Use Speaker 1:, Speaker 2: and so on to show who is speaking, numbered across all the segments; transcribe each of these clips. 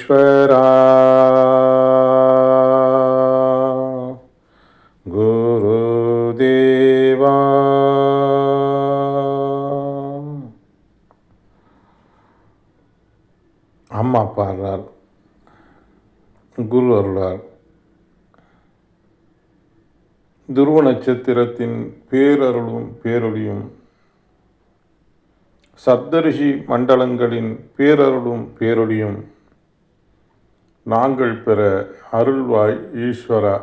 Speaker 1: ஈஸ்வரா குருதேவா. அம்மா பாடுறார், குரு அருளார். துருவ நட்சத்திரத்தின் பேரருளும் பேரொழியும், சப்தரிஷி மண்டலங்களின் பேரருளும் பேரொழியும் நாங்கள் பெற அருள்வாய் ஈஸ்வரா.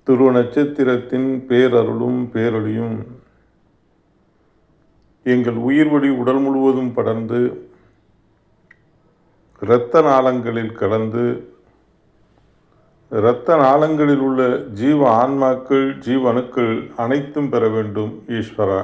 Speaker 1: துருவ நட்சத்திரத்தின் பேரருளும் பேரொழியும் எங்கள் உயிர்வழி உடல் முழுவதும் படர்ந்து இரத்த நாளங்களில் கலந்து இரத்த நாளங்களில் உள்ள ஜீவ ஆன்மாக்கள் ஜீவணுக்கள் அனைத்தும் பெற வேண்டும் ஈஸ்வரா.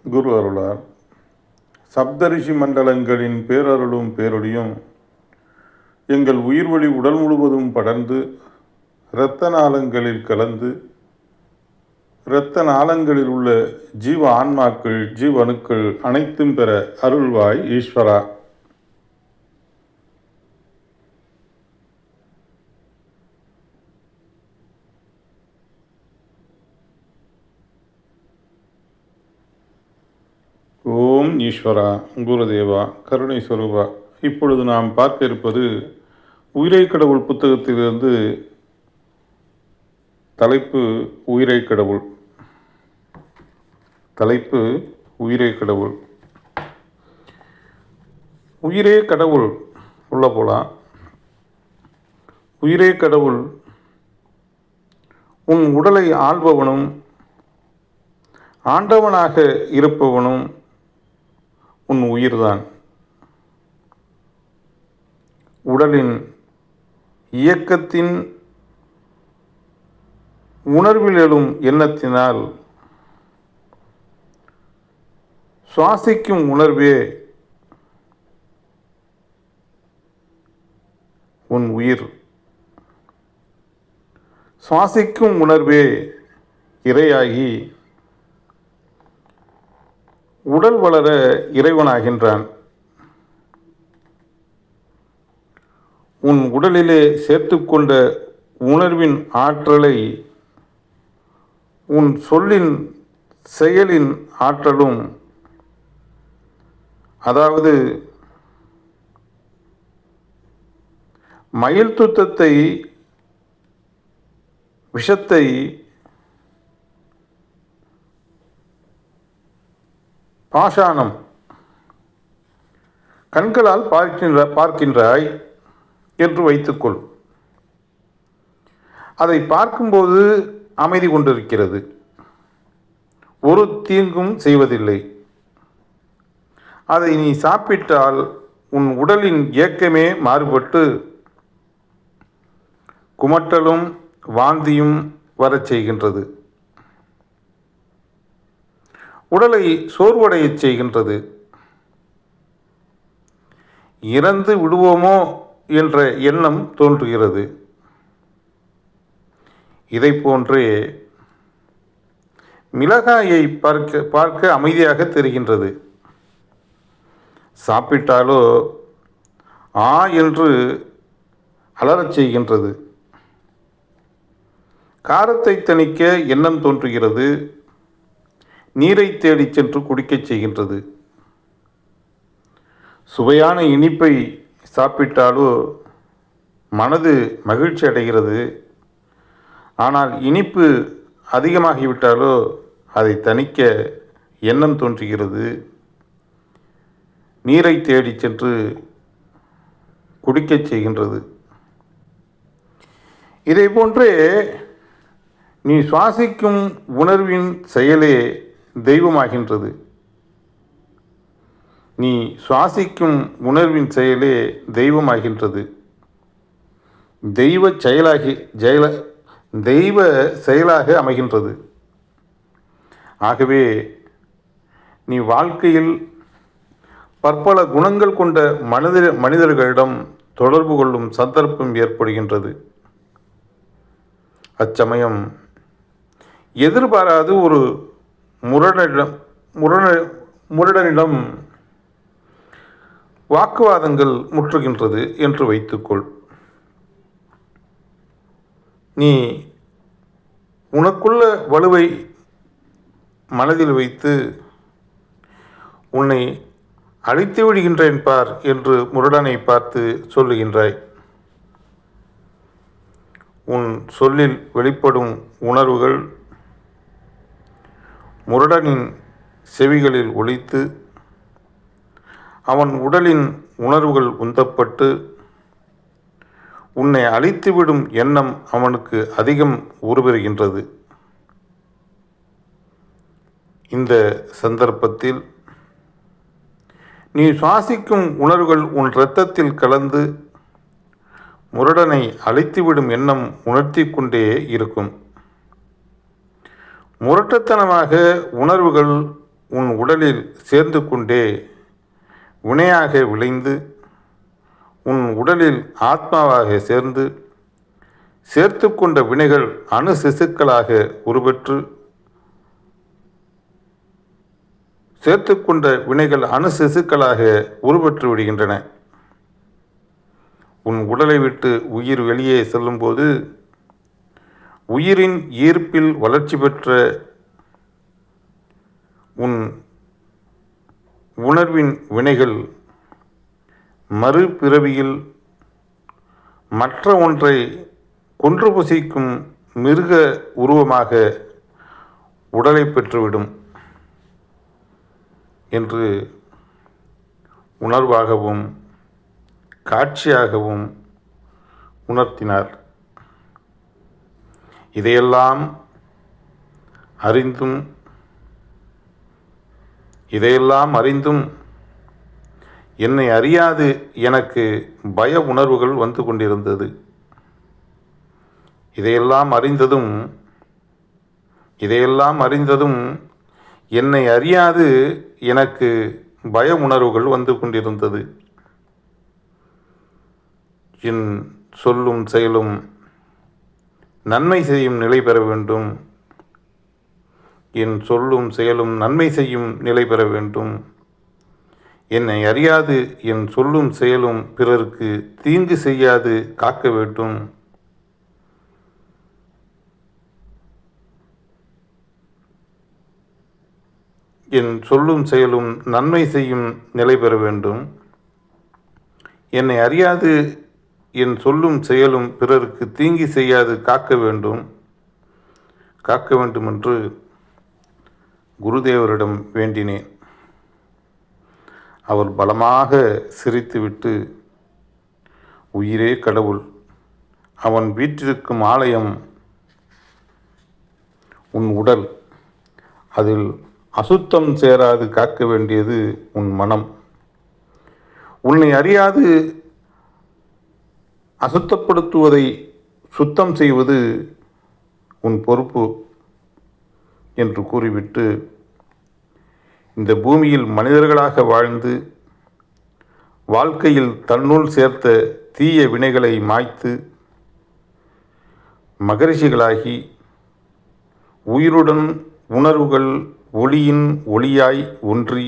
Speaker 1: குரு அருளார். சப்தரிஷி மண்டலங்களின் பேரருளும் பேரொழியும் எங்கள் உயிர்வழி உடல் முழுவதும் படர்ந்து இரத்த நாளங்களில் கலந்து இரத்த நாளங்களில் உள்ள ஜீவ ஆன்மாக்கள் ஜீவணுக்கள் அனைத்தும் பெற அருள்வாய் ஈஸ்வரா. ஓம் ஈஸ்வரா, குருதேவா, கருணை ஸ்வரூபா. இப்பொழுது நாம் பார்க்க இருப்பது உயிரை கடவுள் புத்தகத்திலிருந்து தலைப்பு உயிரை கடவுள். தலைப்பு உயிரை கடவுள். உயிரே கடவுள் உள்ள போலாம். உயிரே கடவுள், உன் உடலை ஆள்பவனும் ஆண்டவனாக இருப்பவனும் உன் உயிர்தான். உடலின் இயக்கத்தின் உணர்வில் எழும் எண்ணத்தினால் சுவாசிக்கும் உணர்வே உன் உயிர். சுவாசிக்கும் உணர்வே இறையாகி உடல் வளர இறைவனாகின்றான். உன் உடலிலே சேர்த்துக்கொண்ட உணர்வின் ஆற்றலை உன் சொல்லின் செயலின் ஆற்றலும், அதாவது மயில் துத்தத்தை விஷத்தை பாஷாணம் கண்களால் பார்க்கின்றாய் என்று வைத்துக்கொள். அதை பார்க்கும்போது அமைதி கொண்டிருக்கிறது, ஒரு தீங்கும் செய்வதில்லை. அதை நீ சாப்பிட்டால் உன் உடலின் இயக்கமே மாறுபட்டு குமட்டலும் வாந்தியும் வரச் செய்கின்றது. உடலை சோர்வடையச் செய்கின்றது. இறந்து விடுவோமோ என்ற எண்ணம் தோன்றுகிறது. இதை போன்றே மிளகாயை பார்க்க அமைதியாக தெரிகின்றது. சாப்பிட்டாலோ ஆ என்று அலறச் செய்கின்றது. காரத்தை தணிக்க எண்ணம் தோன்றுகிறது. நீரை தேடிச் சென்று குடிக்கச் செய்கின்றது. சுவையான இனிப்பை சாப்பிட்டாலோ மனது மகிழ்ச்சி அடைகிறது. ஆனால் இனிப்பு அதிகமாகிவிட்டாலோ அதை தணிக்க எண்ணம் தோன்றுகிறது. நீரை தேடிச் சென்று குடிக்கச் செய்கின்றது. இதை போன்றே நீ சுவாசிக்கும் உணர்வின் செயலே தெய்வமாகின்றது. நீ சுவாசிக்கும் உணர்வின் செயலே தெய்வமாகின்றது. தெய்வ செயலாக அமைகின்றது. ஆகவே நீ வாழ்க்கையில் பற்பல குணங்கள் கொண்ட மனிதர்களிடம் தொடர்பு கொள்ளும் சந்தர்ப்பம் ஏற்படுகின்றது. அச்சமயம் எதிர்பாராது ஒரு முரடனிடம் வாக்குவாதங்கள் முற்றுகின்றது என்று வைத்துக்கொள். நீ உனக்குள்ள வலுவை மனதில் வைத்து உன்னை அழித்து விடுகின்றேன் பார் என்று முரடனை பார்த்து சொல்லுகின்றாய். உன் சொல்லில் வெளிப்படும் உணர்வுகள் முரடனின் செவிகளில் ஒலித்து அவன் உடலின் உணர்வுகள் உந்தப்பட்டு உன்னை அழித்துவிடும் எண்ணம் அவனுக்கு அதிகம் உருவெறுகின்றது. இந்த சந்தர்ப்பத்தில் நீ சுவாசிக்கும் உணர்வுகள் உன் இரத்தத்தில் கலந்து முரடனை அழித்துவிடும் எண்ணம் உணர்த்தி கொண்டே இருக்கும். முரட்டுத்தனமாக உணர்வுகள் உன் உடலில் சேர்ந்து கொண்டே வினையாக விளைந்து உன் உடலில் ஆத்மாவாக சேர்த்து கொண்ட வினைகள் அணு சிசுக்களாக உருவெற்று சேர்த்து கொண்ட வினைகள் அணு சிசுக்களாக உருவெற்று விடுகின்றன. உன் உடலை விட்டு உயிர் வெளியே செல்லும்போது உயிரின் ஈர்ப்பில் வளர்ச்சி பெற்ற உன் உணர்வின் வினைகள் மறுபிறவியில் மற்ற ஒன்றை கொன்று புசிக்கும் மிருக உருவமாக உடலை பெற்றுவிடும் என்று உணர்வாகவும் காட்சியாகவும் உணர்த்தினார். இதையெல்லாம் அறிந்தும் என்னை அறியாது எனக்கு பய உணர்வுகள் வந்து கொண்டிருந்தது. இதையெல்லாம் அறிந்ததும் என்னை அறியாது எனக்கு பய உணர்வுகள் வந்து கொண்டிருந்தது. என் சொல்லும் செயலும் நன்மை செய்யும் நிலை பெற வேண்டும். என் சொல்லும் செயலும் நன்மை செய்யும் நிலை பெற வேண்டும். என்னை அறியாது என் சொல்லும் செயலும் பிறருக்கு தீங்கு செய்யாது காக்க வேண்டும். என் சொல்லும் செயலும் நன்மை செய்யும் நிலை பெற வேண்டும். என்னை அறியாது என் சொல்லும் செயலும் பிறருக்கு தீங்கு செய்யாது காக்க வேண்டும் என்று குருதேவரிடம் வேண்டினேன். அவர் பலமாக சிரித்துவிட்டு, உயிரே கடவுள், அவன் வீற்றிருக்கும் ஆலயம் உன் உடல், அதில் அசுத்தம் சேராது காக்க வேண்டியது உன் மனம். உன்னை அறியாது அசுத்தப்படுத்துவதை சுத்தம் செய்வது உன் பொறுப்பு என்று கூறிவிட்டு, இந்த பூமியில் மனிதர்களாக வாழ்ந்து வாழ்க்கையில் தன்னுள் சேர்த்த தீய வினைகளை மாய்த்து மகரிஷிகளாகி உயிருடன் உணர்வுகள் ஒளியின் ஒளியாய் ஒன்றி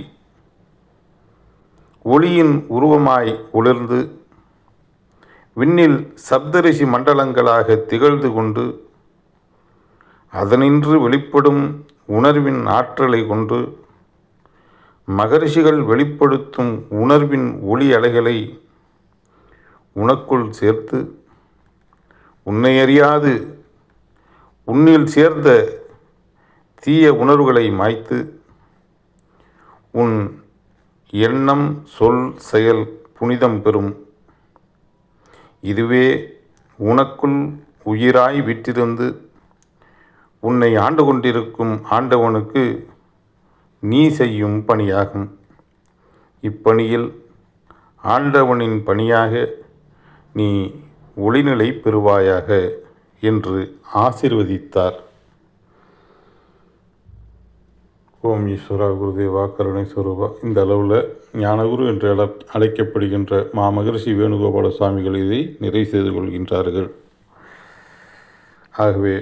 Speaker 1: ஒளியின் உருவமாய் ஒளிர்ந்து விண்ணில் சப்தரிஷி மண்டலங்களாக திகழ்ந்து கொண்டு அதனின்று வெளிப்படும் உணர்வின் ஆற்றலை கொண்டு மகரிஷிகள் வெளிப்படுத்தும் உணர்வின் ஒளி அலைகளை உனக்குள் சேர்த்து உன்னை அறியாது உன்னில் சேர்ந்த தீய உணர்வுகளை மாய்த்து உன் எண்ணம் சொல் செயல் புனிதம் பெறும். இதுவே உனக்குள் உயிராய் விட்டிருந்து உன்னை ஆண்டு கொண்டிருக்கும் ஆண்டவனுக்கு நீ செய்யும் பணியாகும். இப்பணியில் ஆண்டவனின் பணியாக நீ ஒளிநிலை பெறுவாயாக என்று ஆசீர்வதித்தார். ஓம் ஈஸ்வரா குருதேவா கருணை ஸ்வரூபா. இந்த அளவில் ஞானகுரு என்று அழைக்கப்படுகின்ற மாமகரிஷி வேணுகோபால சுவாமிகள் இதை நிறைவு செய்து கொள்கின்றார்கள். ஆகவே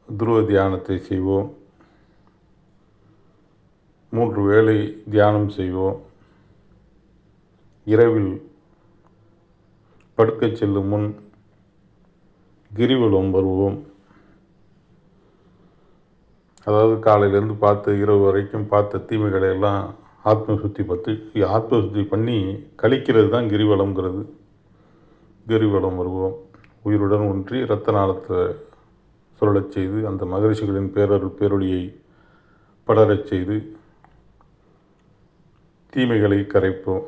Speaker 1: துருவ தியானத்தை செய்வோம். 3 வேளை தியானம் செய்வோம். இரவில் படுக்கச் செல்லும் முன் கிரிவலம் வருவோம். அதாவது காலையிலேருந்து பார்த்து இரவு வரைக்கும் பார்த்த தீமைகளை எல்லாம் ஆத்மசுத்தி பண்ணி கழிக்கிறது தான் கிரிவலம்ங்கிறது. கிரிவலம் வருவோம். உயிருடன் ஒன்றி இரத்த நாளத்தில் சுழலச் செய்து அந்த மகரிஷிகளின் பேரொழியை படரச் செய்து தீமைகளை கரைப்போம்.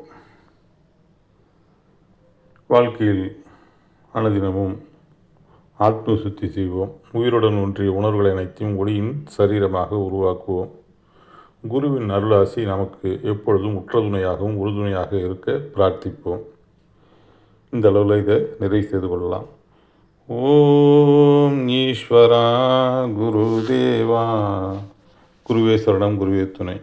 Speaker 1: வாழ்க்கையில் அனுதினமும் ஆத்ம சுத்தி செய்வோம். உயிருடன் ஒன்றிய உணர்வுகளை அனைத்தையும் ஒளியின் சரீரமாக உருவாக்குவோம். குருவின் அருளாசி நமக்கு எப்பொழுதும் உற்றதுணையாகவும் உறுதுணையாக இருக்க பிரார்த்திப்போம். இந்த அளவில் இதை நிறைவு செய்து கொள்ளலாம். ஓம் ஈஸ்வரா குருதேவா. குருவே சரணம், குருவே துணை.